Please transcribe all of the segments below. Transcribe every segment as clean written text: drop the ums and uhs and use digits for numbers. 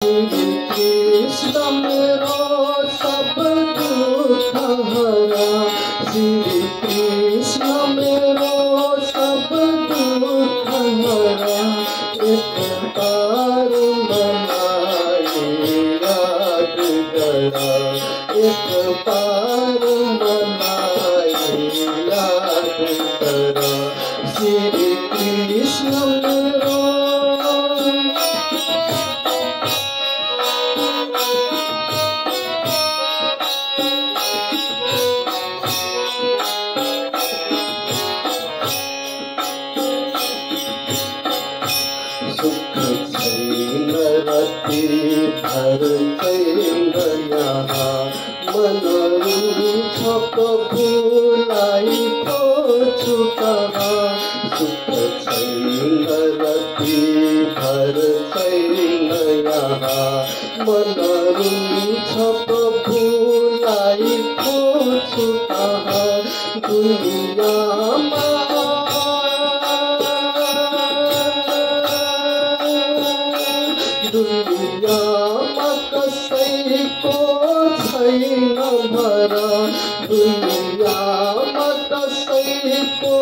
कृष्ण मेरो सब दुख हरा, श्री कृष्ण मेरो सब दुख हरा। एक बार मनाए याद करा, एक बार मनाए याद करा, श्री कृष्ण मेरो। सुख छैन रति भर छैन यहाँ, मन रुन्छ प्रभुलाई खोज्छु कहाँ। सुख छैन रति भर छैन यहाँ, मन रुन्छ प्रभुलाई खोज्छु कहाँ। दुनियाँमा दुनियाँमा कसैको छैन भरा, दुनियाँमा कसैको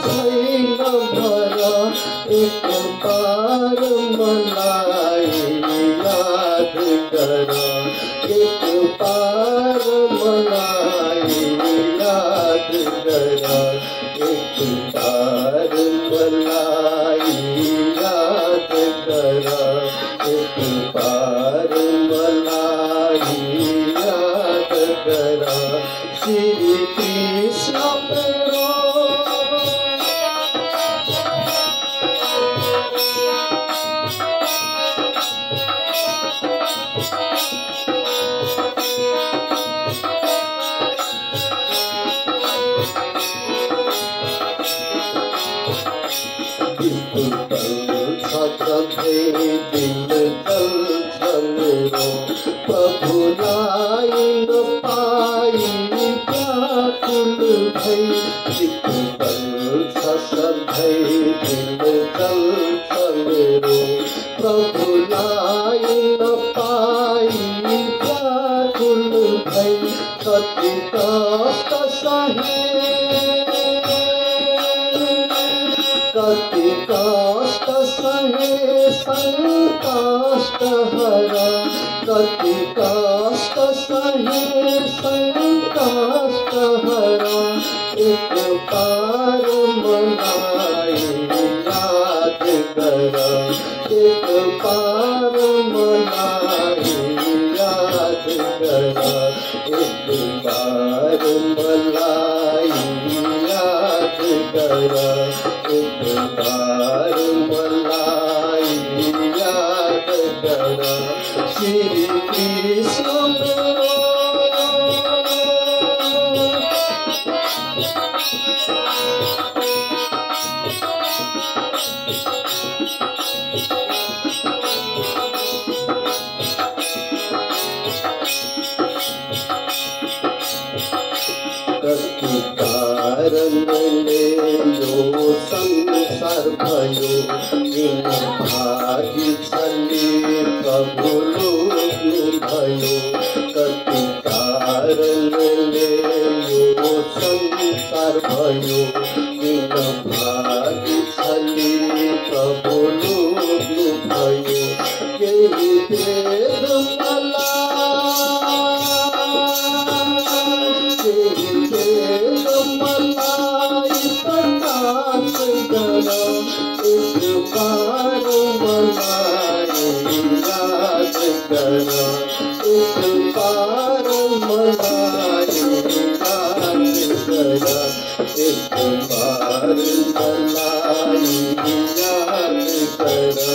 छैन भरा। एक बार मलाई याद करा, एक बार मलाई याद करा, एक बार मलाई याद करा, एक बार मलाई याद करा, श्री कृष्ण मेरो। दिल चल्छ मेरो, प्रभुलाई नपाई व्याकुल भई। चित्त चल्छ सधैँ दिल चल्छ मेरो, प्रभुलाई नपाई व्याकुल भई। कति कष्ट सहे, कति कष्ट सहे संकष्ट हरा, कति कष्ट सहे संकष्ट हरा। एक बार मनाए याद करा, एक बार मनाए याद करा, एक बार मलाई याद करा, एक बार मलाई याद करा, श्री कृष्ण मेरो। कति कारणले यो संसार भयो, किन भागी छले प्रभु लोग्नु भयो। कति कारणले यो संसार भयो, किन भागी छले प्रभु लोग्नु भयो। केही भेद मलाई प्रकाश करा, एक बार मलाई याद करा, एक बार मलाई याद करा, एक बार मलाई याद करा,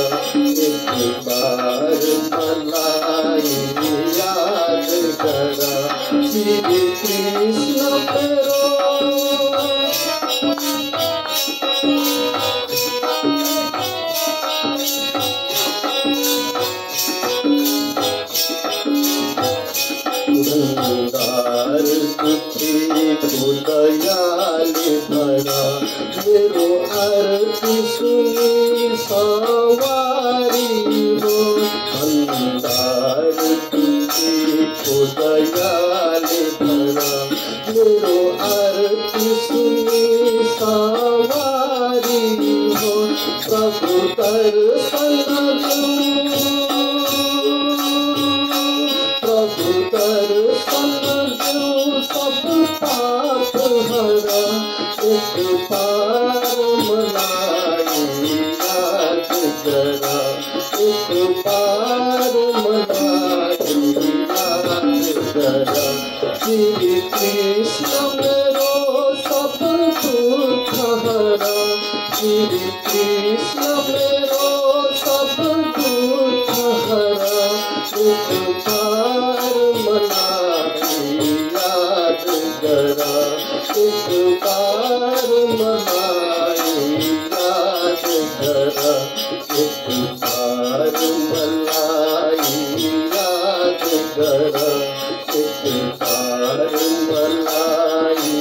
एक बार मलाई याद करा, श्री कृष्ण मेरो। प्यार तुझे को दयाल भरा मेरो आरती सुनी सवारी हो प्रभु दर्शन प्रभु दर्शन सब पाप हरा एक बार मनाई याद करा एक बार मनाई याद करा श्री कृष्ण मेरो सब दुख हरा श्री कृष्ण मेरो सब दुख हरा एक बार मनाई याद करा एक बार मनाई याद करा एक बार मनाई याद करा एक बार मनाई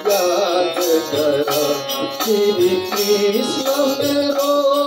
याद करा श्री कृष्ण मेरो